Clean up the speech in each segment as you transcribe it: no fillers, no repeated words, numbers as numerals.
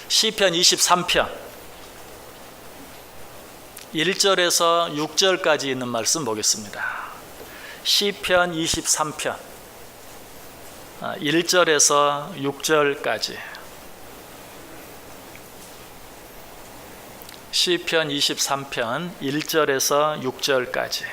시편 23편 1절에서 6절까지 있는 말씀 보겠습니다. 시편 23편 1절에서 6절까지. 시편 23편 1절에서 6절까지.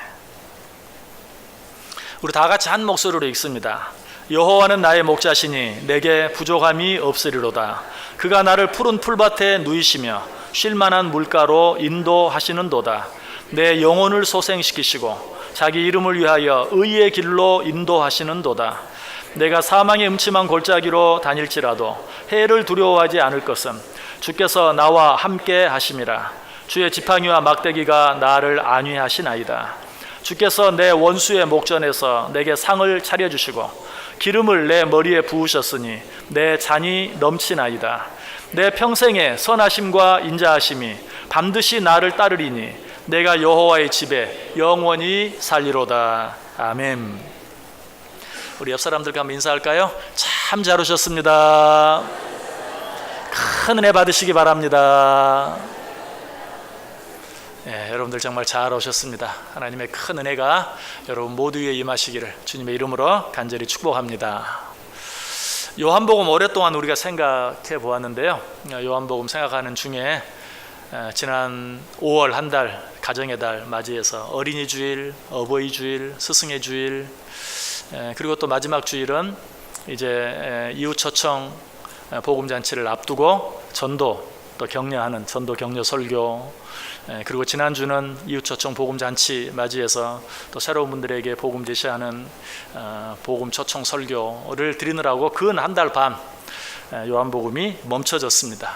우리 다 같이 한 목소리로 읽습니다. 여호와는 나의 목자시니 내게 부족함이 없으리로다. 그가 나를 푸른 풀밭에 누이시며 쉴만한 물가로 인도하시는도다. 내 영혼을 소생시키시고 자기 이름을 위하여 의의 길로 인도하시는도다. 내가 사망의 음침한 골짜기로 다닐지라도 해를 두려워하지 않을 것은 주께서 나와 함께 하심이라. 주의 지팡이와 막대기가 나를 안위하시나이다. 주께서 내 원수의 목전에서 내게 상을 차려주시고 기름을 내 머리에 부으셨으니 내 잔이 넘치나이다. 내 평생의 선하심과 인자하심이 반드시 나를 따르리니 내가 여호와의 집에 영원히 살리로다. 아멘. 우리 옆 사람들과 한번 인사할까요? 참 잘 오셨습니다. 큰 은혜 받으시기 바랍니다. 여러분들 정말 잘 오셨습니다. 하나님의 큰 은혜가 여러분 모두에 임하시기를 주님의 이름으로 간절히 축복합니다. 요한복음 오랫동안 우리가 생각해 보았는데요. 요한복음 생각하는 중에 지난 5월 한 달 가정의 달 맞이해서 어린이 주일, 어버이 주일, 스승의 주일, 그리고 또 마지막 주일은 이제 이웃 초청 복음 잔치를 앞두고 전도 또 격려하는 전도 격려 설교, 그리고 지난주는 이웃초청 복음잔치 맞이해서 또 새로운 분들에게 복음 제시하는 복음 초청 설교를 드리느라고 근 한 달 반 요한복음이 멈춰졌습니다.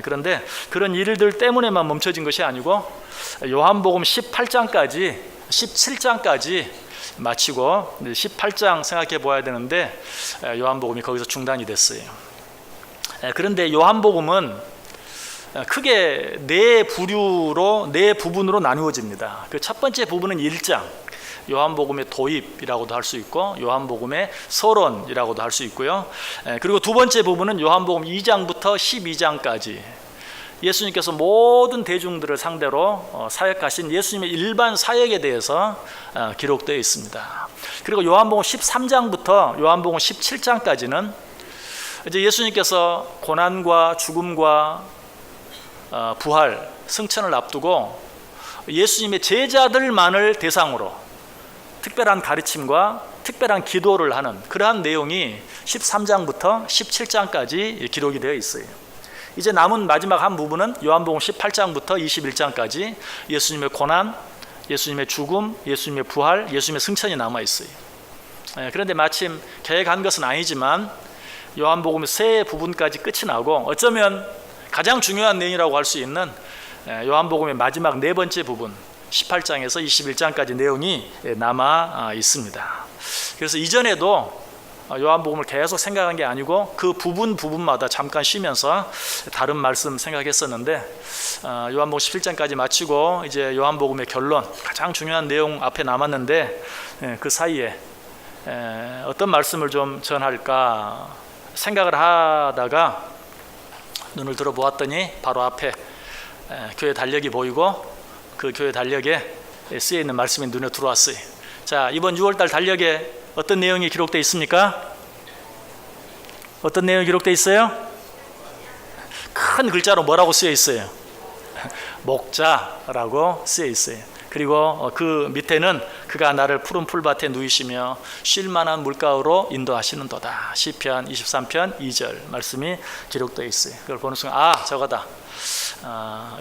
그런데 그런 일들 때문에만 멈춰진 것이 아니고 요한복음 18장까지 17장까지 마치고 18장 생각해 보아야 되는데 요한복음이 거기서 중단이 됐어요. 그런데 요한복음은 크게 네 부분으로 나누어집니다. 그 첫 번째 부분은 1장, 요한복음의 도입이라고도 할 수 있고 요한복음의 서론이라고도 할 수 있고요. 그리고 두 번째 부분은 요한복음 2장부터 12장까지 예수님께서 모든 대중들을 상대로 사역하신 예수님의 일반 사역에 대해서 기록되어 있습니다. 그리고 요한복음 13장부터 요한복음 17장까지는 이제 예수님께서 고난과 죽음과 부활, 승천을 앞두고 예수님의 제자들만을 대상으로 특별한 가르침과 특별한 기도를 하는 그러한 내용이 13장부터 17장까지 기록이 되어 있어요. 이제 남은 마지막 한 부분은 요한복음 18장부터 21장까지 예수님의 고난, 예수님의 죽음, 예수님의 부활, 예수님의 승천이 남아 있어요. 그런데 마침 계획한 것은 아니지만 요한복음의 세 부분까지 끝이 나고 어쩌면 가장 중요한 내용이라고 할 수 있는 요한복음의 마지막 네 번째 부분 18장에서 21장까지 내용이 남아 있습니다. 그래서 이전에도 요한복음을 계속 생각한 게 아니고 그 부분마다 잠깐 쉬면서 다른 말씀 생각했었는데 요한복음 17장까지 마치고 이제 요한복음의 결론 가장 중요한 내용 앞에 남았는데 그 사이에 어떤 말씀을 좀 전할까 생각을 하다가 눈을 들어보았더니 바로 앞에 교회 달력이 보이고 그 교회 달력에 쓰여 있는 말씀이 눈에 들어왔어요. 자, 이번 6월달 달력에 어떤 내용이 기록되어 있습니까? 어떤 내용이 기록되어 있어요? 큰 글자로 뭐라고 쓰여 있어요? 목자라고 쓰여 있어요. 그리고 그 밑에는 그가 나를 푸른 풀밭에 누이시며 쉴만한 물가로 인도하시는도다. 시편 23편 2절 말씀이 기록되어 있어요. 그걸 보는 순간 저거다.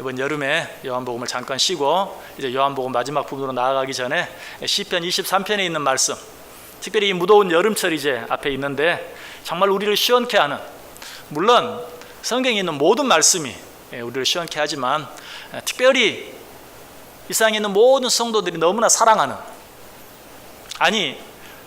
이번 여름에 요한복음을 잠깐 쉬고 이제 요한복음 마지막 부분으로 나아가기 전에 시편 23편에 있는 말씀, 특별히 이 무더운 여름철 이제 앞에 있는데 정말 우리를 시원케 하는, 물론 성경에 있는 모든 말씀이 우리를 시원케 하지만 특별히 이 세상에 있는 모든 성도들이 너무나 사랑하는, 아니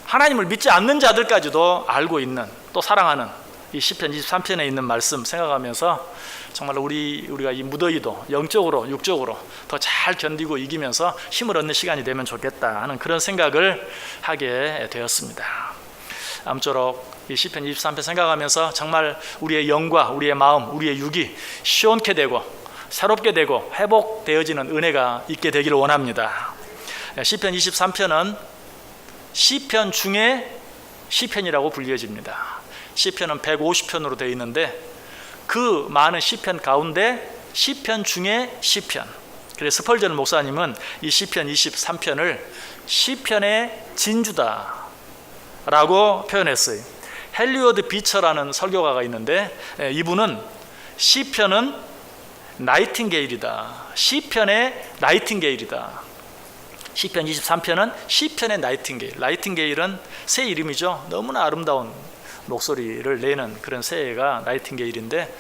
하나님을 믿지 않는 자들까지도 알고 있는 또 사랑하는 이 시편 23편에 있는 말씀 생각하면서 정말 우리가 이 무더위도 영적으로 육적으로 더 잘 견디고 이기면서 힘을 얻는 시간이 되면 좋겠다 하는 그런 생각을 하게 되었습니다. 아무쪼록 이 시편 23편 생각하면서 정말 우리의 영과 우리의 마음, 우리의 육이 시원케 되고 새롭게 되고 회복되어지는 은혜가 있게 되기를 원합니다. 시편 23편은 시편 중에 시편이라고 불려집니다. 시편은 150편으로 되어 있는데 그 많은 시편 가운데 시편 중에 시편. 그래서 스펄전 목사님은 이 시편 23편을 시편의 진주다 라고 표현했어요. 헨리워드 비처라는 설교가가 있는데 이분은 시편은 나이팅게일이다. 시편의 나이팅게일이다. 시편 23편은 시편의 나이팅게일. 나이팅게일은 새 이름이죠. 너무나 아름다운 목소리를 내는 그런 새가 나이팅게일인데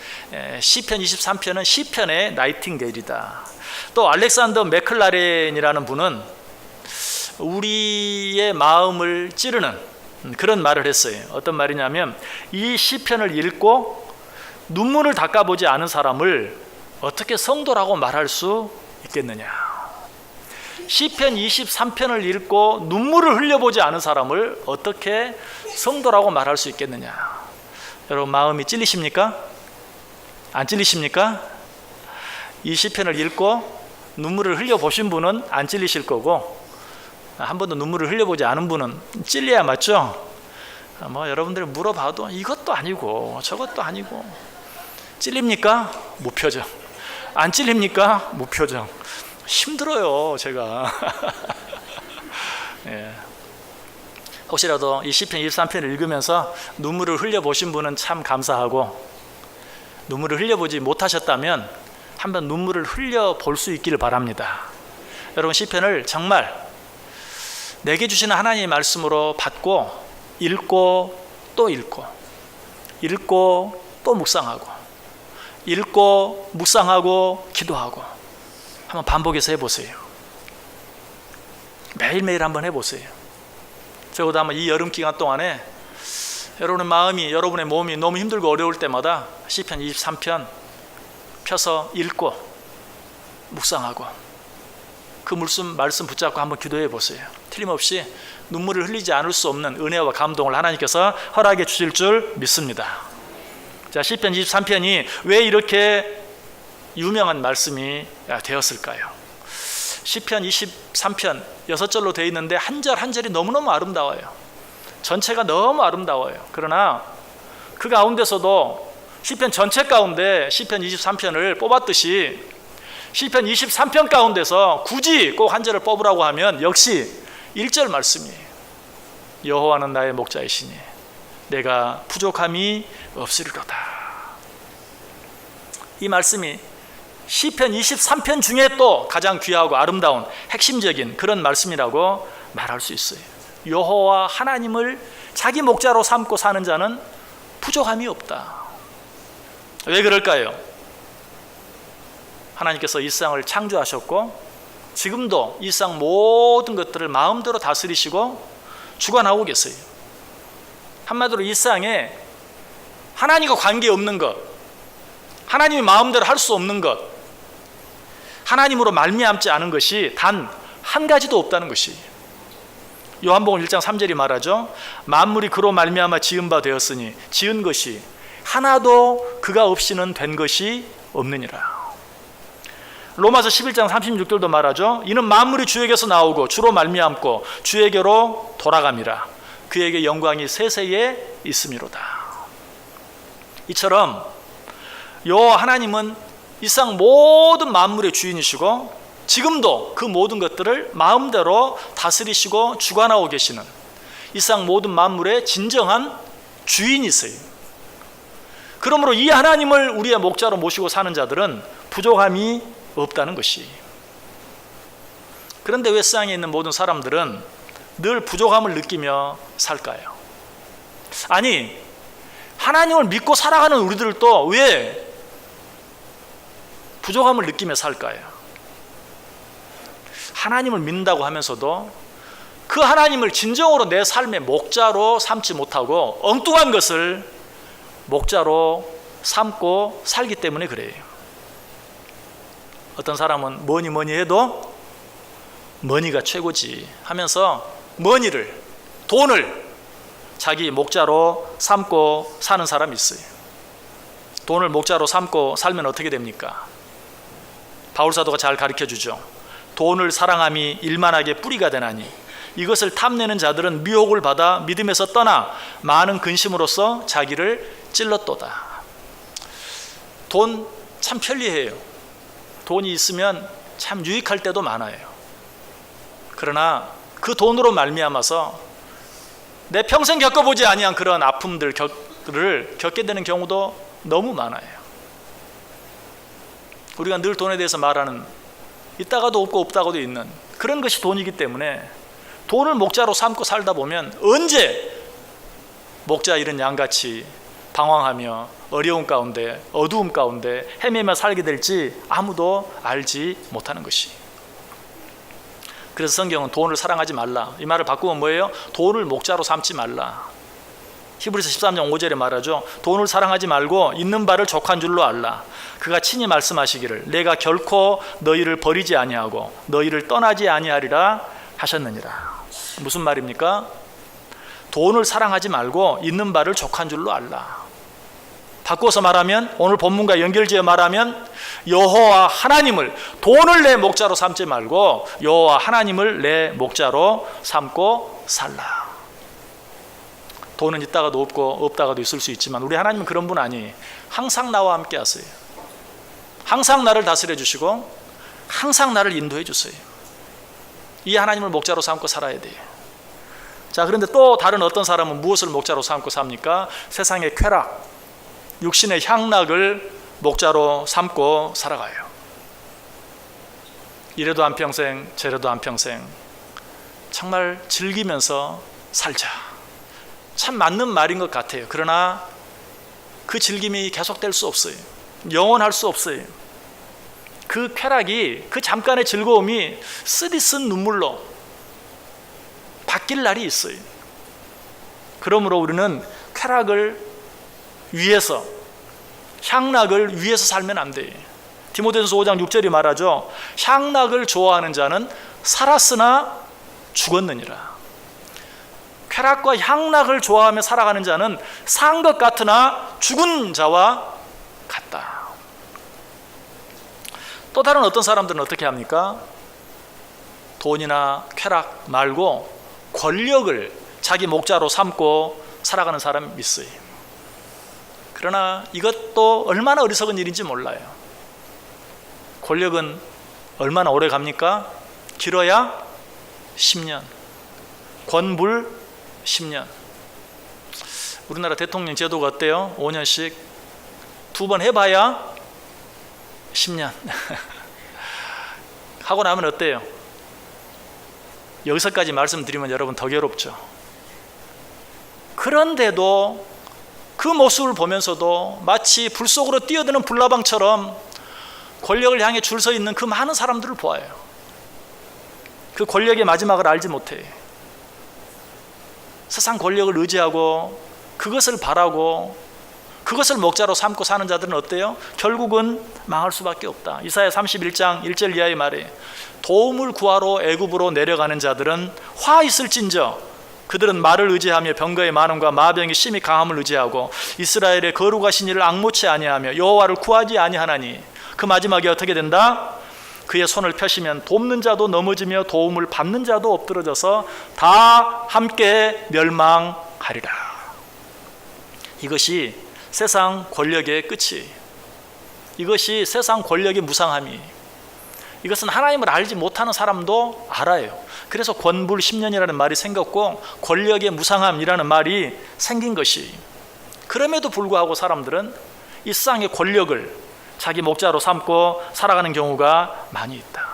시편 23편은 시편의 나이팅게일이다. 또 알렉산더 맥클라렌이라는 분은 우리의 마음을 찌르는 그런 말을 했어요. 어떤 말이냐면 이 시편을 읽고 눈물을 닦아보지 않은 사람을 어떻게 성도라고 말할 수 있겠느냐. 시편 23편을 읽고 눈물을 흘려보지 않은 사람을 어떻게 성도라고 말할 수 있겠느냐. 여러분 마음이 찔리십니까? 안 찔리십니까? 이 시편을 읽고 눈물을 흘려보신 분은 안 찔리실 거고 한 번도 눈물을 흘려보지 않은 분은 찔려야 맞죠? 여러분들이 물어봐도 이것도 아니고 저것도 아니고 찔립니까? 무표정. 안 찔립니까? 무표정. 힘들어요 제가. 예. 혹시라도 이 시편 23편을 읽으면서 눈물을 흘려보신 분은 참 감사하고 눈물을 흘려보지 못하셨다면 한번 눈물을 흘려볼 수 있기를 바랍니다. 여러분 시편을 정말 내게 주시는 하나님의 말씀으로 받고 읽고 또 읽고 읽고 또 묵상하고 읽고 묵상하고 기도하고 한번 반복해서 해보세요. 매일매일 한번 해보세요. 적어도 한번 이 여름 기간 동안에 여러분의 마음이 여러분의 몸이 너무 힘들고 어려울 때마다 시편 23편 펴서 읽고 묵상하고 그 말씀 붙잡고 한번 기도해 보세요. 틀림없이 눈물을 흘리지 않을 수 없는 은혜와 감동을 하나님께서 허락해 주실 줄 믿습니다. 자, 시편 23편이 왜 이렇게 유명한 말씀이 되었을까요? 시편 23편 6절로 되어 있는데 한 절 한 절이 너무너무 아름다워요. 전체가 너무 아름다워요. 그러나 그 가운데서도 시편 전체 가운데 시편 23편을 뽑았듯이 시편 23편 가운데서 굳이 꼭 한 절을 뽑으라고 하면 역시 1절 말씀이에요. 여호와는 나의 목자이시니 내가 부족함이 없으리로다. 이 말씀이 시편 23편 중에 또 가장 귀하고 아름다운 핵심적인 그런 말씀이라고 말할 수 있어요. 여호와 하나님을 자기 목자로 삼고 사는 자는 부족함이 없다. 왜 그럴까요? 하나님께서 이 세상을 창조하셨고 지금도 이 세상 모든 것들을 마음대로 다스리시고 주관하고 계세요. 한마디로 이 세상에 하나님과 관계없는 것, 하나님이 마음대로 할 수 없는 것, 하나님으로 말미암지 않은 것이 단 한 가지도 없다는 것이 요한복음 1장 3절이 말하죠. 만물이 그로 말미암아 지은 바 되었으니 지은 것이 하나도 그가 없이는 된 것이 없느니라. 로마서 11장 36절도 말하죠. 이는 만물이 주에게서 나오고 주로 말미암고 주에게로 돌아감이라. 그에게 영광이 세세에 있음이로다. 이처럼 여호와 하나님은 이 세상 모든 만물의 주인이시고 지금도 그 모든 것들을 마음대로 다스리시고 주관하고 계시는 이 세상 모든 만물의 진정한 주인이세요. 그러므로 이 하나님을 우리의 목자로 모시고 사는 자들은 부족함이 없다는 것이. 그런데 왜 세상에 있는 모든 사람들은 늘 부족함을 느끼며 살까요? 아니, 하나님을 믿고 살아가는 우리들도 왜 부족함을 느끼며 살까요? 하나님을 믿는다고 하면서도 그 하나님을 진정으로 내 삶의 목자로 삼지 못하고 엉뚱한 것을 목자로 삼고 살기 때문에 그래요. 어떤 사람은 뭐니 해도 머니가 최고지 하면서 머니를, 돈을 자기 목자로 삼고 사는 사람이 있어요. 돈을 목자로 삼고 살면 어떻게 됩니까? 바울사도가 잘 가르쳐주죠. 돈을 사랑함이 일만하게 뿌리가 되나니 이것을 탐내는 자들은 미혹을 받아 믿음에서 떠나 많은 근심으로써 자기를 찔렀도다. 돈 참 편리해요. 돈이 있으면 참 유익할 때도 많아요. 그러나 그 돈으로 말미암아서 내 평생 겪어보지 아니한 그런 아픔들을 겪게 되는 경우도 너무 많아요. 우리가 늘 돈에 대해서 말하는 있다가도 없고 없다가도 있는 그런 것이 돈이기 때문에 돈을 목자로 삼고 살다 보면 언제 목자 잃은 양같이 방황하며 어려움 가운데 어두움 가운데 헤매며 살게 될지 아무도 알지 못하는 것이. 그래서 성경은 돈을 사랑하지 말라, 이 말을 바꾸면 뭐예요? 돈을 목자로 삼지 말라. 히브리서 13장 5절에 말하죠. 돈을 사랑하지 말고 있는 바를 족한 줄로 알라. 그가 친히 말씀하시기를 내가 결코 너희를 버리지 아니하고 너희를 떠나지 아니하리라 하셨느니라. 무슨 말입니까? 돈을 사랑하지 말고 있는 바를 족한 줄로 알라. 바꿔서 말하면, 오늘 본문과 연결지어 말하면 여호와 하나님을, 돈을 내 목자로 삼지 말고 여호와 하나님을 내 목자로 삼고 살라. 돈은 있다가도 없고 없다가도 있을 수 있지만 우리 하나님은 그런 분 아니에요. 항상 나와 함께 하세요. 항상 나를 다스려 주시고 항상 나를 인도해 주세요. 이 하나님을 목자로 삼고 살아야 돼요. 자, 그런데 또 다른 어떤 사람은 무엇을 목자로 삼고 삽니까? 세상의 쾌락, 육신의 향락을 목자로 삼고 살아가요. 이래도 한평생 저래도 한평생 정말 즐기면서 살자. 참 맞는 말인 것 같아요. 그러나 그 즐김이 계속될 수 없어요. 영원할 수 없어요. 그 쾌락이, 그 잠깐의 즐거움이 쓰디쓴 눈물로 바뀔 날이 있어요. 그러므로 우리는 쾌락을 위해서, 향락을 위해서 살면 안 돼요. 디모데전서 5장 6절이 말하죠. 향락을 좋아하는 자는 살았으나 죽었느니라. 쾌락과 향락을 좋아하며 살아가는 자는 산 것 같으나 죽은 자와 같다. 또 다른 어떤 사람들은 어떻게 합니까? 돈이나 쾌락 말고 권력을 자기 목자로 삼고 살아가는 사람이 있어요. 그러나 이것도 얼마나 어리석은 일인지 몰라요. 권력은 얼마나 오래 갑니까? 길어야 10년, 권불 10년. 우리나라 대통령 제도가 어때요? 5년씩 2번 해봐야 10년. 하고 나면 어때요? 여기서까지 말씀드리면 여러분 더 괴롭죠. 그런데도 그 모습을 보면서도 마치 불 속으로 뛰어드는 불나방처럼 권력을 향해 줄 서 있는 그 많은 사람들을 보아요. 그 권력의 마지막을 알지 못해. 세상 권력을 의지하고 그것을 바라고 그것을 목자로 삼고 사는 자들은 어때요? 결국은 망할 수밖에 없다. 이사야 31장 1절 이하의 말에 도움을 구하러 애굽으로 내려가는 자들은 화 있을진저 그들은 말을 의지하며 병거의 많음과 마병이 심히 강함을 의지하고 이스라엘의 거룩하신 이를 악모치 아니하며 여호와를 구하지 아니하나니 그 마지막에 어떻게 된다? 그의 손을 펴시면 돕는 자도 넘어지며 도움을 받는 자도 엎드러져서 다 함께 멸망하리라. 이것이 세상 권력의 끝이, 이것이 세상 권력의 무상함이, 이것은 하나님을 알지 못하는 사람도 알아요. 그래서 권불 10년이라는 말이 생겼고 권력의 무상함이라는 말이 생긴 것이, 그럼에도 불구하고 사람들은 이 세상의 권력을 자기 목자로 삼고 살아가는 경우가 많이 있다.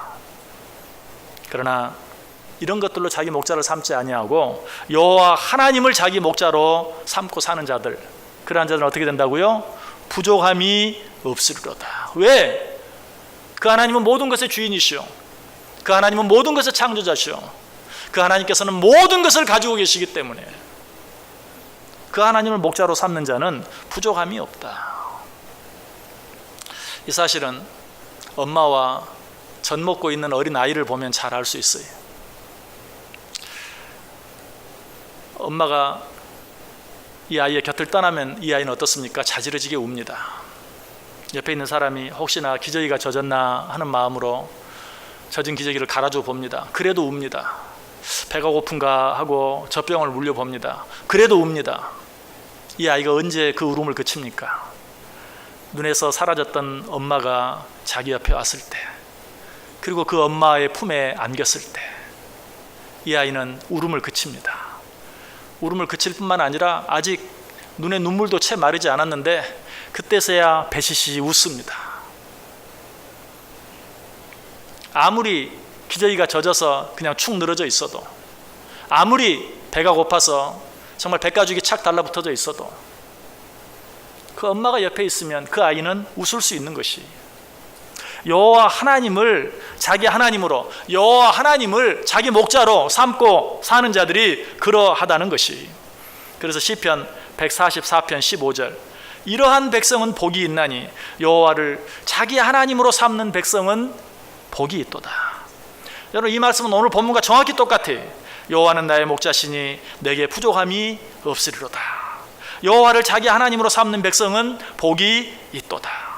그러나 이런 것들로 자기 목자를 삼지 아니하고 여호와 하나님을 자기 목자로 삼고 사는 자들, 그러한 자들은 어떻게 된다고요? 부족함이 없으리로다. 왜? 그 하나님은 모든 것의 주인이시오. 그 하나님은 모든 것의 창조자시오. 그 하나님께서는 모든 것을 가지고 계시기 때문에 그 하나님을 목자로 삼는 자는 부족함이 없다. 이 사실은 엄마와 젖 먹고 있는 어린 아이를 보면 잘 알 수 있어요. 엄마가 이 아이의 곁을 떠나면 이 아이는 어떻습니까? 자지러지게 웁니다. 옆에 있는 사람이 혹시나 기저귀가 젖었나 하는 마음으로 젖은 기저귀를 갈아줘 봅니다. 그래도 웁니다. 배가 고픈가 하고 젖병을 물려봅니다. 그래도 웁니다. 이 아이가 언제 그 울음을 그칩니까? 눈에서 사라졌던 엄마가 자기 옆에 왔을 때, 그리고 그 엄마의 품에 안겼을 때 이 아이는 울음을 그칩니다. 울음을 그칠 뿐만 아니라 아직 눈에 눈물도 채 마르지 않았는데 그때서야 배시시 웃습니다. 아무리 기저귀가 젖어서 그냥 축 늘어져 있어도, 아무리 배가 고파서 정말 배가죽이 착 달라붙어져 있어도 그 엄마가 옆에 있으면 그 아이는 웃을 수 있는 것이, 여호와 하나님을 자기 하나님으로, 여호와 하나님을 자기 목자로 삼고 사는 자들이 그러하다는 것이. 그래서 시편 144편 15절, 이러한 백성은 복이 있나니 여호와를 자기 하나님으로 삼는 백성은 복이 있도다. 여러분, 이 말씀은 오늘 본문과 정확히 똑같아요. 여호와는 나의 목자시니 내게 부족함이 없으리로다. 여호와를 자기 하나님으로 삼는 백성은 복이 있도다.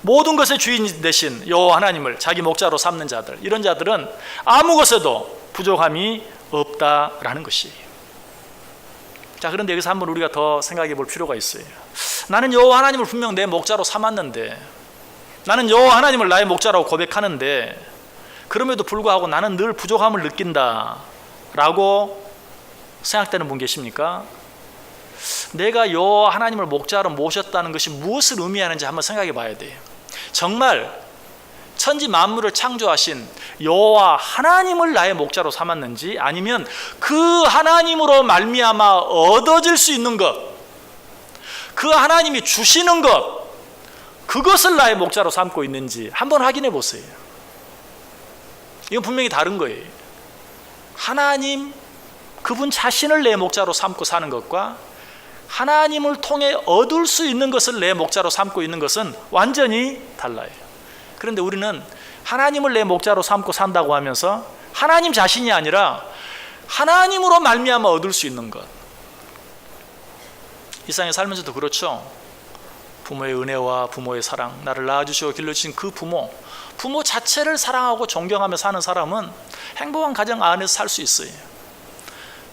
모든 것의 주인 되신 여호와 하나님을 자기 목자로 삼는 자들, 이런 자들은 아무 것에도 부족함이 없다라는 것이. 자, 그런데 여기서 한번 우리가 더 생각해 볼 필요가 있어요. 나는 여호와 하나님을 분명 내 목자로 삼았는데, 나는 여호와 하나님을 나의 목자라고 고백하는데, 그럼에도 불구하고 나는 늘 부족함을 느낀다라고 생각되는 분 계십니까? 내가 여호와 하나님을 목자로 모셨다는 것이 무엇을 의미하는지 한번 생각해 봐야 돼요. 정말 천지 만물을 창조하신 여호와 하나님을 나의 목자로 삼았는지, 아니면 그 하나님으로 말미암아 얻어질 수 있는 것, 그 하나님이 주시는 것, 그것을 나의 목자로 삼고 있는지 한번 확인해 보세요. 이건 분명히 다른 거예요. 하나님, 그분 자신을 내 목자로 삼고 사는 것과 하나님을 통해 얻을 수 있는 것을 내 목자로 삼고 있는 것은 완전히 달라요. 그런데 우리는 하나님을 내 목자로 삼고 산다고 하면서 하나님 자신이 아니라 하나님으로 말미암아 얻을 수 있는 것, 이 세상에 살면서도 그렇죠. 부모의 은혜와 부모의 사랑, 나를 낳아주시고 길러주신 그 부모 자체를 사랑하고 존경하며 사는 사람은 행복한 가정 안에서 살 수 있어요.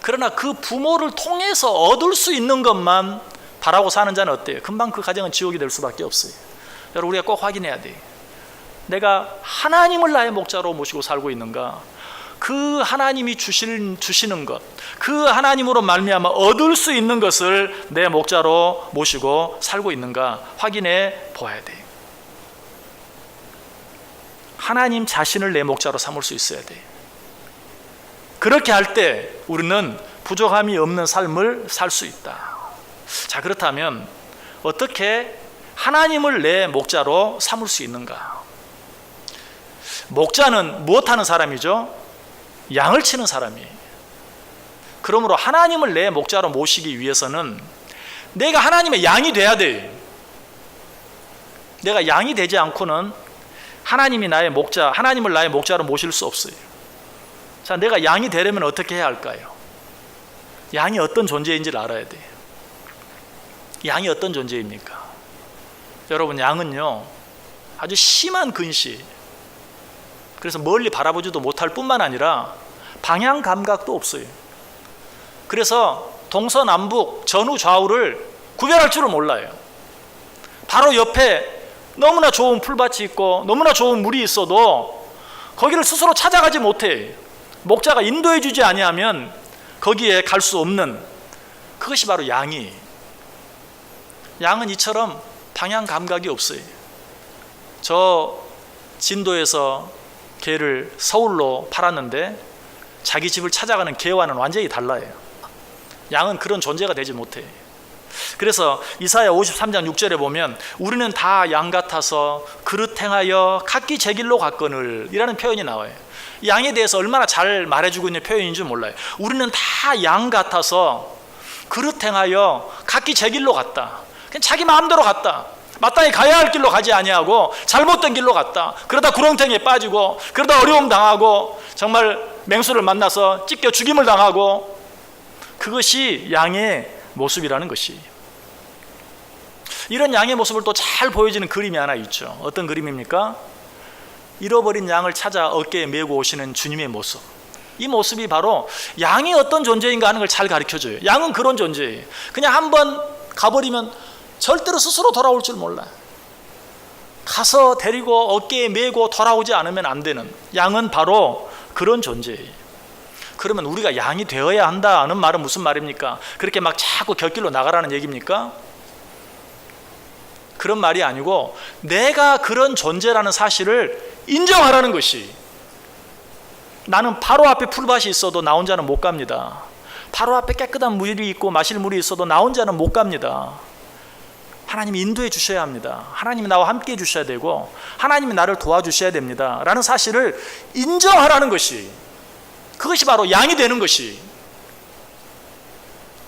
그러나 그 부모를 통해서 얻을 수 있는 것만 바라고 사는 자는 어때요? 금방 그 가정은 지옥이 될 수밖에 없어요. 여러분, 우리가 꼭 확인해야 돼요. 내가 하나님을 나의 목자로 모시고 살고 있는가? 그 하나님이 주시는 것, 그 하나님으로 말미암아 얻을 수 있는 것을 내 목자로 모시고 살고 있는가 확인해 보아야 돼요. 하나님 자신을 내 목자로 삼을 수 있어야 돼요. 그렇게 할 때 우리는 부족함이 없는 삶을 살 수 있다. 자, 그렇다면 어떻게 하나님을 내 목자로 삼을 수 있는가? 목자는 무엇하는 사람이죠? 양을 치는 사람이에요. 그러므로 하나님을 내 목자로 모시기 위해서는 내가 하나님의 양이 돼야 돼요. 내가 양이 되지 않고는 하나님이 나의 목자, 하나님을 나의 목자로 모실 수 없어요. 자, 내가 양이 되려면 어떻게 해야 할까요? 양이 어떤 존재인지를 알아야 돼요. 양이 어떤 존재입니까? 여러분, 양은요 아주 심한 근시, 그래서 멀리 바라보지도 못할 뿐만 아니라 방향 감각도 없어요. 그래서 동서남북 전후 좌우를 구별할 줄을 몰라요. 바로 옆에 너무나 좋은 풀밭이 있고 너무나 좋은 물이 있어도 거기를 스스로 찾아가지 못해. 목자가 인도해 주지 아니하면 거기에 갈 수 없는, 그것이 바로 양이. 양은 이처럼 방향 감각이 없어요. 저 진도에서 개를 서울로 팔았는데 자기 집을 찾아가는 개와는 완전히 달라요. 양은 그런 존재가 되지 못해. 그래서 이사야 53장 6절에 보면 우리는 다 양 같아서 그릇 행하여 각기 제 길로 갔거늘 이라는 표현이 나와요. 양에 대해서 얼마나 잘 말해주고 있는 표현인 줄 몰라요. 우리는 다 양 같아서 그릇 행하여 각기 제 길로 갔다. 그냥 자기 마음대로 갔다. 마땅히 가야 할 길로 가지 아니하고 잘못된 길로 갔다. 그러다 구렁텅이에 빠지고, 그러다 어려움 당하고, 정말 맹수를 만나서 찢겨 죽임을 당하고, 그것이 양의 모습이라는 것이. 이런 양의 모습을 또 잘 보여지는 그림이 하나 있죠. 어떤 그림입니까? 잃어버린 양을 찾아 어깨에 메고 오시는 주님의 모습. 이 모습이 바로 양이 어떤 존재인가 하는 걸 잘 가르쳐줘요. 양은 그런 존재예요. 그냥 한번 가버리면 절대로 스스로 돌아올 줄 몰라요. 가서 데리고 어깨에 메고 돌아오지 않으면 안 되는, 양은 바로 그런 존재예요. 그러면 우리가 양이 되어야 한다는 말은 무슨 말입니까? 그렇게 막 자꾸 곁길로 나가라는 얘기입니까? 그런 말이 아니고 내가 그런 존재라는 사실을 인정하라는 것이. 나는 바로 앞에 풀밭이 있어도 나 혼자는 못 갑니다. 바로 앞에 깨끗한 물이 있고 마실 물이 있어도 나 혼자는 못 갑니다. 하나님이 인도해 주셔야 합니다. 하나님이 나와 함께 해 주셔야 되고 하나님이 나를 도와주셔야 됩니다 라는 사실을 인정하라는 것이, 그것이 바로 양이 되는 것이.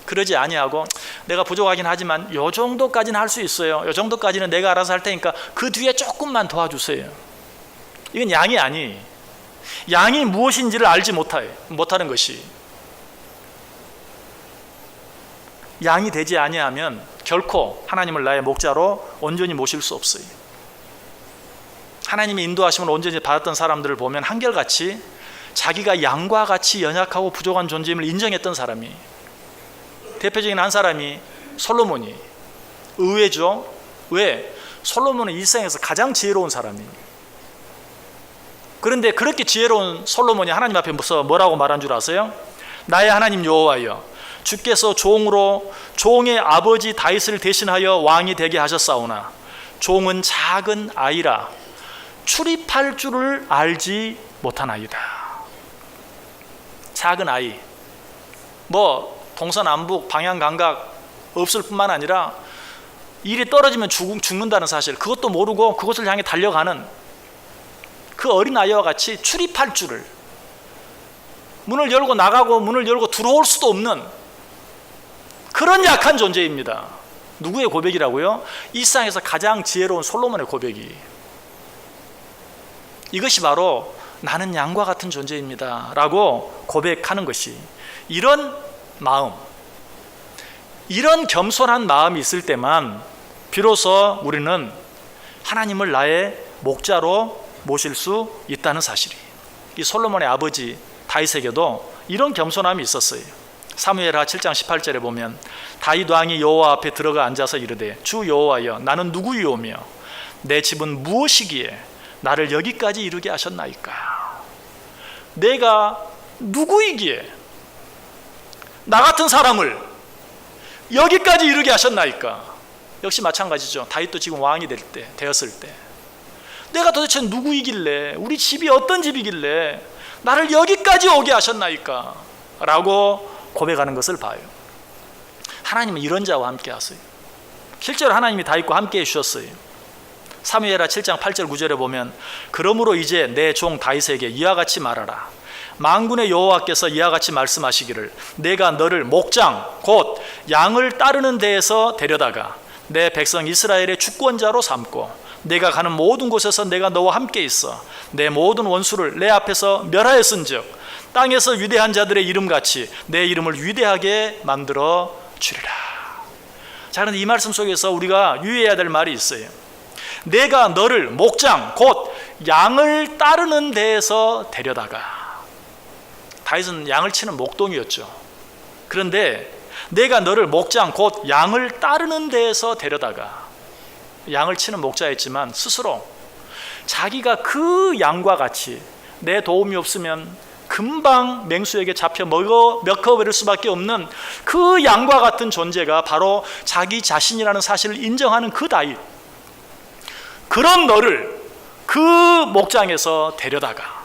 그러지 아니하고 내가 부족하긴 하지만 요 정도까지는 할 수 있어요, 요 정도까지는 내가 알아서 할 테니까 그 뒤에 조금만 도와주세요. 이건 양이 아니. 양이 무엇인지를 알지 못하는 것이. 양이 되지 아니하면 결코 하나님을 나의 목자로 온전히 모실 수 없어요. 하나님의 인도하심을 온전히 받았던 사람들을 보면 한결같이 자기가 양과 같이 연약하고 부족한 존재임을 인정했던 사람이, 대표적인 한 사람이 솔로몬이. 의외죠. 왜? 솔로몬은 일생에서 가장 지혜로운 사람이에요. 그런데 그렇게 지혜로운 솔로몬이 하나님 앞에서 뭐라고 말한 줄 아세요? 나의 하나님 여호와여, 주께서 종으로 종의 아버지 다윗을 대신하여 왕이 되게 하셨사오나 종은 작은 아이라 출입할 줄을 알지 못하나이다. 작은 아이, 동서남북 방향 감각 없을 뿐만 아니라 일이 떨어지면 죽는다는 사실, 그것도 모르고 그것을 향해 달려가는 그 어린아이와 같이 출입할 줄을, 문을 열고 나가고 문을 열고 들어올 수도 없는 그런 약한 존재입니다. 누구의 고백이라고요? 이 세상에서 가장 지혜로운 솔로몬의 고백이. 이것이 바로 나는 양과 같은 존재입니다 라고 고백하는 것이, 이런 마음, 이런 겸손한 마음이 있을 때만 비로소 우리는 하나님을 나의 목자로 모실 수 있다는 사실이. 이 솔로몬의 아버지 다윗에게도 이런 겸손함이 있었어요. 사무엘하 7장 18절에 보면 다윗 왕이 여호와 앞에 들어가 앉아서 이르되 주 여호와여, 나는 누구이오며 내 집은 무엇이기에 나를 여기까지 이르게 하셨나이까. 내가 누구이기에 나 같은 사람을 여기까지 이르게 하셨나이까. 역시 마찬가지죠. 다윗도 지금 왕이 되었을 때 내가 도대체 누구이길래, 우리 집이 어떤 집이길래 나를 여기까지 오게 하셨나이까 라고 고백하는 것을 봐요. 하나님은 이런 자와 함께 하세요. 실제로 하나님이 다윗과 함께 해주셨어요. 사무엘하 7장 8절 9절에 보면 그러므로 이제 내 종 다윗에게 이와 같이 말하라. 만군의 여호와께서 이와 같이 말씀하시기를 내가 너를 목장 곧 양을 따르는 데에서 데려다가 내 백성 이스라엘의 주권자로 삼고 내가 가는 모든 곳에서 내가 너와 함께 있어 내 모든 원수를 내 앞에서 멸하였은즉 땅에서 위대한 자들의 이름같이 내 이름을 위대하게 만들어 주리라. 자, 그런데 이 말씀 속에서 우리가 유의해야 될 말이 있어요. 내가 너를 목장 곧 양을 따르는 데에서 데려다가. 다윗은 양을 치는 목동이었죠. 그런데 내가 너를 목장 곧 양을 따르는 데에서 데려다가, 양을 치는 목자였지만 스스로 자기가 그 양과 같이 내 도움이 없으면 금방 맹수에게 잡혀 먹어버릴 수밖에 없는 그 양과 같은 존재가 바로 자기 자신이라는 사실을 인정하는 그 다윗, 그런 너를 그 목장에서 데려다가,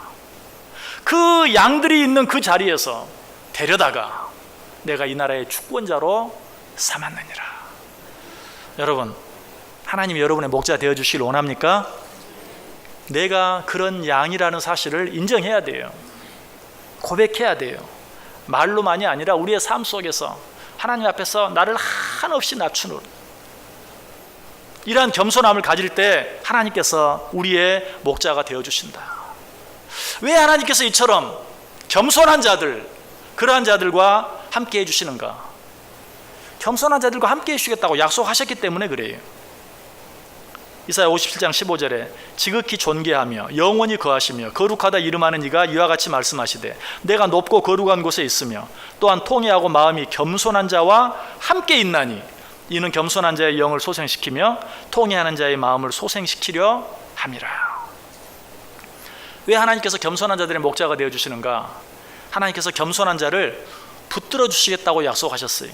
그 양들이 있는 그 자리에서 데려다가 내가 이 나라의 주권자로 삼았느니라. 여러분, 하나님이 여러분의 목자 되어주시길 원합니까? 내가 그런 양이라는 사실을 인정해야 돼요. 고백해야 돼요. 말로만이 아니라 우리의 삶 속에서 하나님 앞에서 나를 한없이 낮추는 이러한 겸손함을 가질 때 하나님께서 우리의 목자가 되어주신다. 왜 하나님께서 이처럼 겸손한 자들, 그러한 자들과 함께 해주시는가? 겸손한 자들과 함께 해주시겠다고 약속하셨기 때문에 그래요. 이사야 57장 15절에 지극히 존귀하며 영원히 거하시며 거룩하다 이름하는 이가 이와 같이 말씀하시되 내가 높고 거룩한 곳에 있으며 또한 통회하고 마음이 겸손한 자와 함께 있나니 이는 겸손한 자의 영을 소생시키며 통회하는 자의 마음을 소생시키려 함이라. 왜 하나님께서 겸손한 자들의 목자가 되어주시는가? 하나님께서 겸손한 자를 붙들어 주시겠다고 약속하셨어요.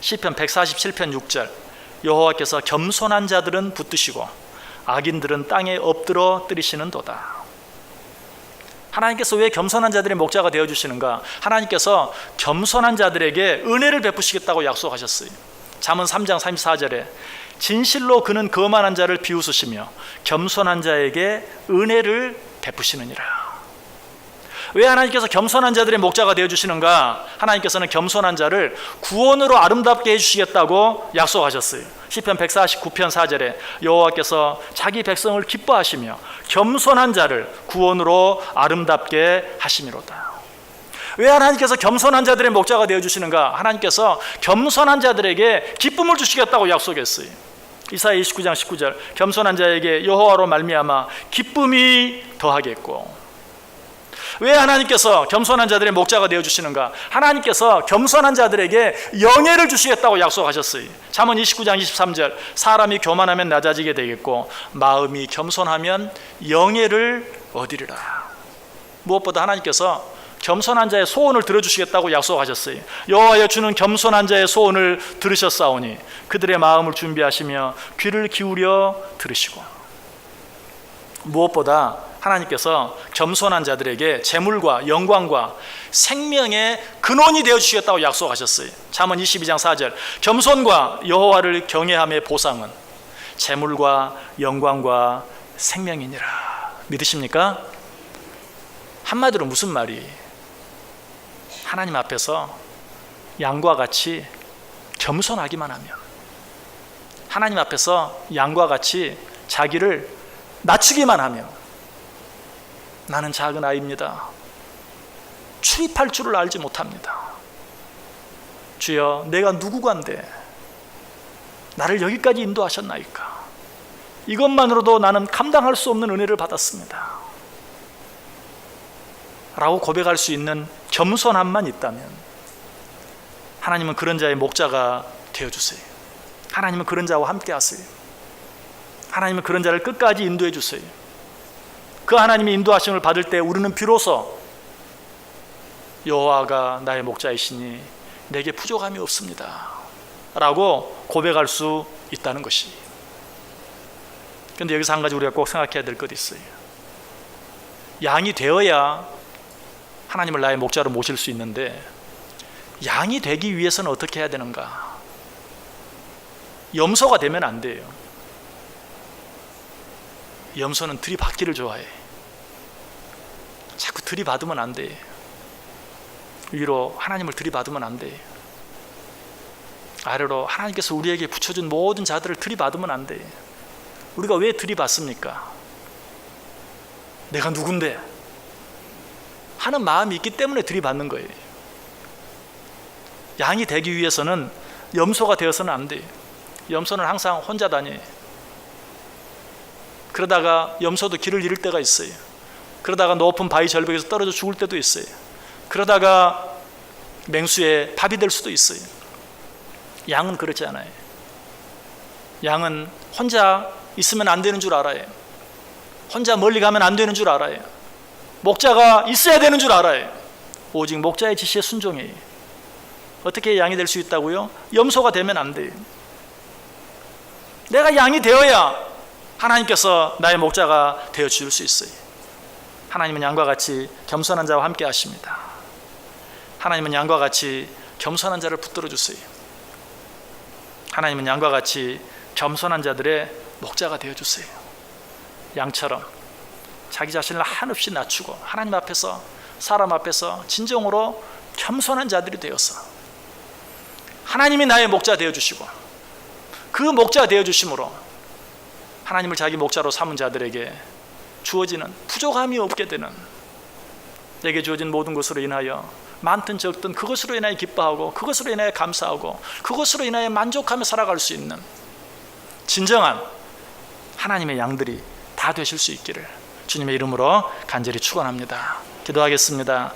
시편 147편 6절 여호와께서 겸손한 자들은 붙드시고 악인들은 땅에 엎드러 뜨리시는도다. 하나님께서 왜 겸손한 자들의 목자가 되어주시는가? 하나님께서 겸손한 자들에게 은혜를 베푸시겠다고 약속하셨어요. 잠언 3장 34절에 진실로 그는 거만한 자를 비웃으시며 겸손한 자에게 은혜를 베푸시느니라. 왜 하나님께서 겸손한 자들의 목자가 되어주시는가? 하나님께서는 겸손한 자를 구원으로 아름답게 해주시겠다고 약속하셨어요. 시편 149편 4절에 여호와께서 자기 백성을 기뻐하시며 겸손한 자를 구원으로 아름답게 하심이로다. 왜 하나님께서 겸손한 자들의 목자가 되어주시는가? 하나님께서 겸손한 자들에게 기쁨을 주시겠다고 약속했어요. 이사야 29장 19절 겸손한 자에게 여호와로 말미암아 기쁨이 더하겠고. 왜 하나님께서 겸손한 자들의 목자가 되어주시는가? 하나님께서 겸손한 자들에게 영예를 주시겠다고 약속하셨어요. 잠언 29장 23절 사람이 교만하면 낮아지게 되겠고 마음이 겸손하면 영예를 얻으리라. 무엇보다 하나님께서 겸손한 자의 소원을 들어주시겠다고 약속하셨어요. 여호와여 주는 겸손한 자의 소원을 들으셨사오니 그들의 마음을 준비하시며 귀를 기울여 들으시고. 무엇보다 하나님께서 겸손한 자들에게 재물과 영광과 생명의 근원이 되어주시겠다고 약속하셨어요. 잠언 22장 4절 겸손과 여호와를 경외함의 보상은 재물과 영광과 생명이니라. 믿으십니까? 한마디로 무슨 말이? 하나님 앞에서 양과 같이 겸손하기만 하면, 하나님 앞에서 양과 같이 자기를 낮추기만 하면, 나는 작은 아이입니다. 출입할 줄을 알지 못합니다. 주여, 내가 누구간데 나를 여기까지 인도하셨나이까? 이것만으로도 나는 감당할 수 없는 은혜를 받았습니다. 라고 고백할 수 있는 겸손함만 있다면 하나님은 그런 자의 목자가 되어주세요. 하나님은 그런 자와 함께 하세요. 하나님은 그런 자를 끝까지 인도해 주세요. 그 하나님의 인도하심을 받을 때 우리는 비로소 여호와가 나의 목자이시니 내게 부족함이 없습니다 라고 고백할 수 있다는 것이. 그런데 여기서 한 가지 우리가 꼭 생각해야 될 것이 있어요. 양이 되어야 하나님을 나의 목자로 모실 수 있는데 양이 되기 위해서는 어떻게 해야 되는가? 염소가 되면 안 돼요. 염소는 들이받기를 좋아해. 자꾸 들이받으면 안 돼. 위로 하나님을 들이받으면 안 돼. 아래로 하나님께서 우리에게 붙여준 모든 자들을 들이받으면 안 돼. 우리가 왜 들이받습니까? 내가 누군데? 하는 마음이 있기 때문에 들이받는 거예요. 양이 되기 위해서는 염소가 되어서는 안 돼요. 염소는 항상 혼자 다녀요. 그러다가 염소도 길을 잃을 때가 있어요. 그러다가 높은 바위 절벽에서 떨어져 죽을 때도 있어요. 그러다가 맹수의 밥이 될 수도 있어요. 양은 그렇지 않아요. 양은 혼자 있으면 안 되는 줄 알아요. 혼자 멀리 가면 안 되는 줄 알아요. 목자가 있어야 되는 줄 알아요. 오직 목자의 지시에 순종해요. 어떻게 양이 될 수 있다고요? 염소가 되면 안 돼요. 내가 양이 되어야 하나님께서 나의 목자가 되어 주실 수 있어요. 하나님은 양과 같이 겸손한 자와 함께 하십니다. 하나님은 양과 같이 겸손한 자를 붙들어 주세요. 하나님은 양과 같이 겸손한 자들의 목자가 되어 주세요. 양처럼 자기 자신을 한없이 낮추고 하나님 앞에서, 사람 앞에서 진정으로 겸손한 자들이 되어서 하나님이 나의 목자 되어 주시고 그 목자 되어 주심으로 하나님을 자기 목자로 삼은 자들에게 주어지는 부족함이 없게 되는, 내게 주어진 모든 것으로 인하여 많든 적든 그것으로 인하여 기뻐하고 그것으로 인하여 감사하고 그것으로 인하여 만족하며 살아갈 수 있는 진정한 하나님의 양들이 다 되실 수 있기를 주님의 이름으로 간절히 축원합니다. 기도하겠습니다.